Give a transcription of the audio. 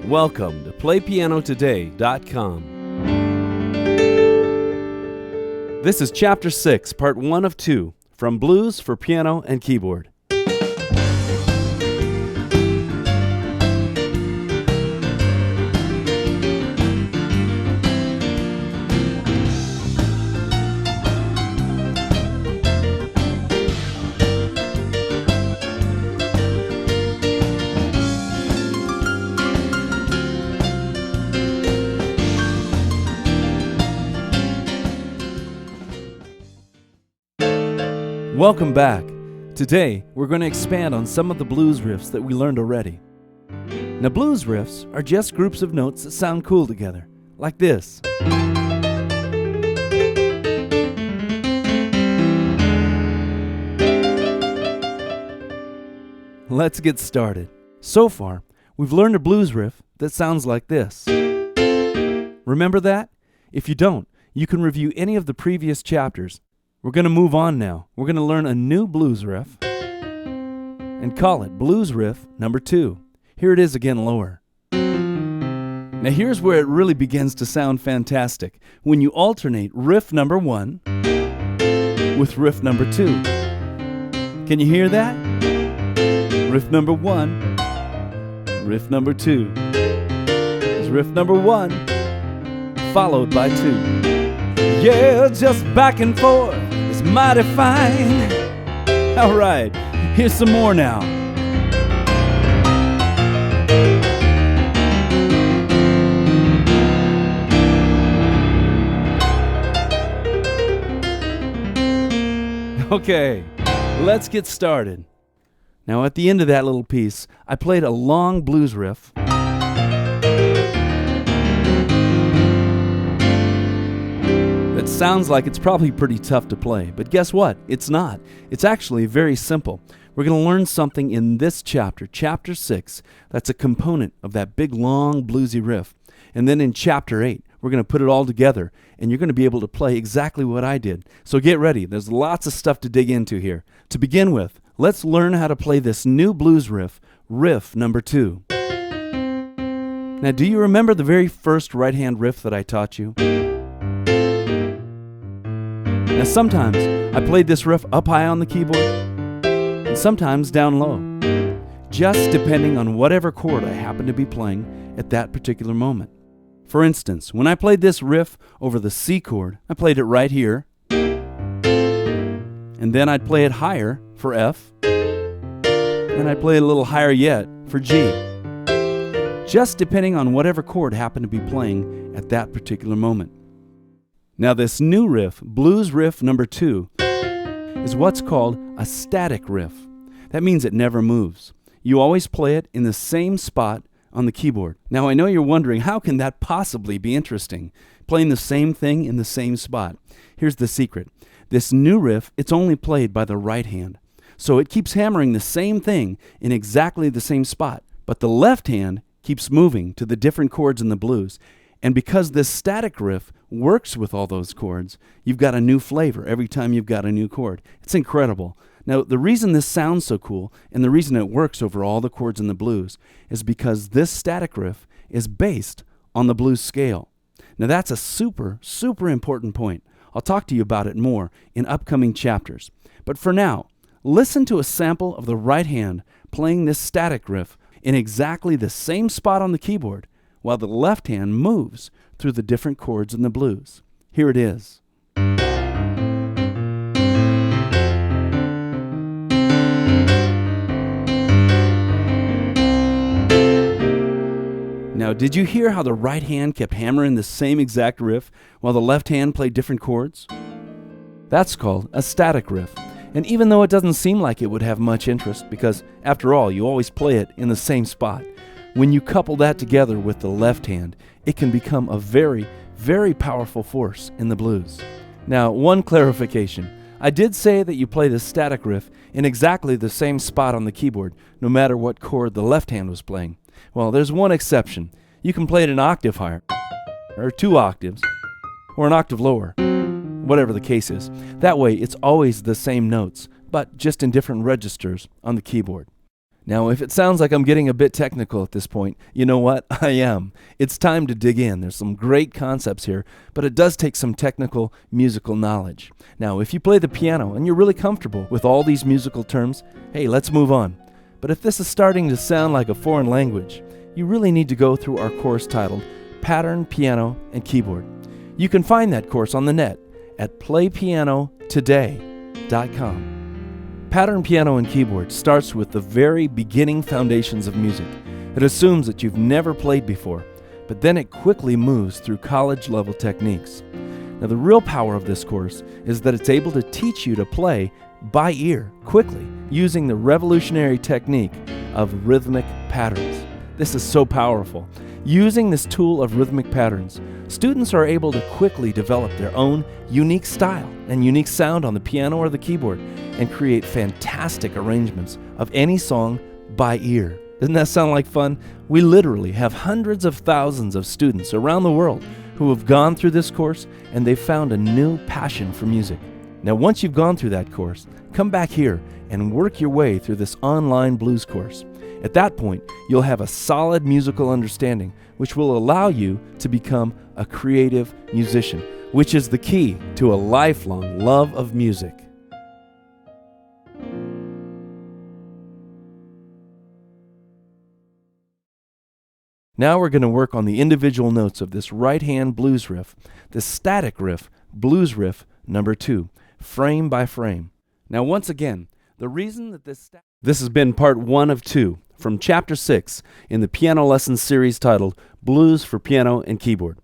Welcome to PlayPianoTODAY.com. This is Chapter 6, Part 1 of 2, from Blues for Piano and Keyboard. Welcome back. Today, we're going to expand on some of the blues riffs that we learned already. Now, blues riffs are just groups of notes that sound cool together, like this. Let's get started. So far, we've learned a blues riff that sounds like this. Remember that? If you don't, you can review any of the previous chapters. We're going to move on now. We're going to learn a new blues riff and call it Blues Riff Number 2. Here it is again lower. Now here's where it really begins to sound fantastic, when you alternate riff number 1 with riff number 2. Can you hear that? Riff number 1, riff number 2. It's riff number 1 followed by 2. Yeah, just back and forth. It's mighty fine. All right, here's some more now. Okay, let's get started. Now, at the end of that little piece, I played a long blues riff. It sounds like it's probably pretty tough to play, but guess what? It's not. It's actually very simple. We're going to learn something in this chapter, Chapter 6, that's a component of that big, long, bluesy riff. And then in Chapter 8, we're going to put it all together, and you're going to be able to play exactly what I did. So get ready. There's lots of stuff to dig into here. To begin with, let's learn how to play this new blues riff, riff number 2. Now, do you remember the very first right-hand riff that I taught you? Now sometimes I played this riff up high on the keyboard and sometimes down low, just depending on whatever chord I happened to be playing at that particular moment. For instance, when I played this riff over the C chord, I played it right here, and then I'd play it higher for F, and I'd play it a little higher yet for G, just depending on whatever chord happened to be playing at that particular moment. Now this new riff, Blues Riff Number 2, is what's called a static riff. That means it never moves. You always play it in the same spot on the keyboard. Now I know you're wondering, how can that possibly be interesting? Playing the same thing in the same spot. Here's the secret. This new riff, it's only played by the right hand. So it keeps hammering the same thing in exactly the same spot. But the left hand keeps moving to the different chords in the blues. And because this static riff works with all those chords, you've got a new flavor every time you've got a new chord. It's incredible. Now, the reason this sounds so cool and the reason it works over all the chords in the blues is because this static riff is based on the blues scale. Now, that's a super, super important point. I'll talk to you about it more in upcoming chapters. But for now, listen to a sample of the right hand playing this static riff in exactly the same spot on the keyboard, while the left hand moves through the different chords in the blues. Here it is. Now, did you hear how the right hand kept hammering the same exact riff while the left hand played different chords? That's called a static riff. And even though it doesn't seem like it would have much interest, because after all, you always play it in the same spot, when you couple that together with the left hand, it can become a very, very powerful force in the blues. Now, one clarification. I did say that you play the static riff in exactly the same spot on the keyboard, no matter what chord the left hand was playing. Well, there's one exception. You can play it an octave higher, or 2 octaves, or an octave lower, whatever the case is. That way, it's always the same notes, but just in different registers on the keyboard. Now, if it sounds like I'm getting a bit technical at this point, you know what? I am. It's time to dig in. There's some great concepts here, but it does take some technical musical knowledge. Now, if you play the piano and you're really comfortable with all these musical terms, hey, let's move on. But if this is starting to sound like a foreign language, you really need to go through our course titled Pattern, Piano, and Keyboard. You can find that course on the net at PlayPianoTODAY.com. Pattern, Piano, and Keyboard starts with the very beginning foundations of music. It assumes that you've never played before, but then it quickly moves through college-level techniques. Now, the real power of this course is that it's able to teach you to play by ear quickly using the revolutionary technique of rhythmic patterns. This is so powerful. Using this tool of rhythmic patterns, students are able to quickly develop their own unique style and unique sound on the piano or the keyboard and create fantastic arrangements of any song by ear. Doesn't that sound like fun? We literally have hundreds of thousands of students around the world who have gone through this course and they've found a new passion for music. Now, once you've gone through that course, come back here and work your way through this online blues course. At that point, you'll have a solid musical understanding, which will allow you to become a creative musician, which is the key to a lifelong love of music. Now we're going to work on the individual notes of this right-hand blues riff, this static riff, blues riff number 2, frame by frame. Now once again, the reason that this has been part 1 of 2 from Chapter 6 in the piano lesson series titled Blues for Piano and Keyboard.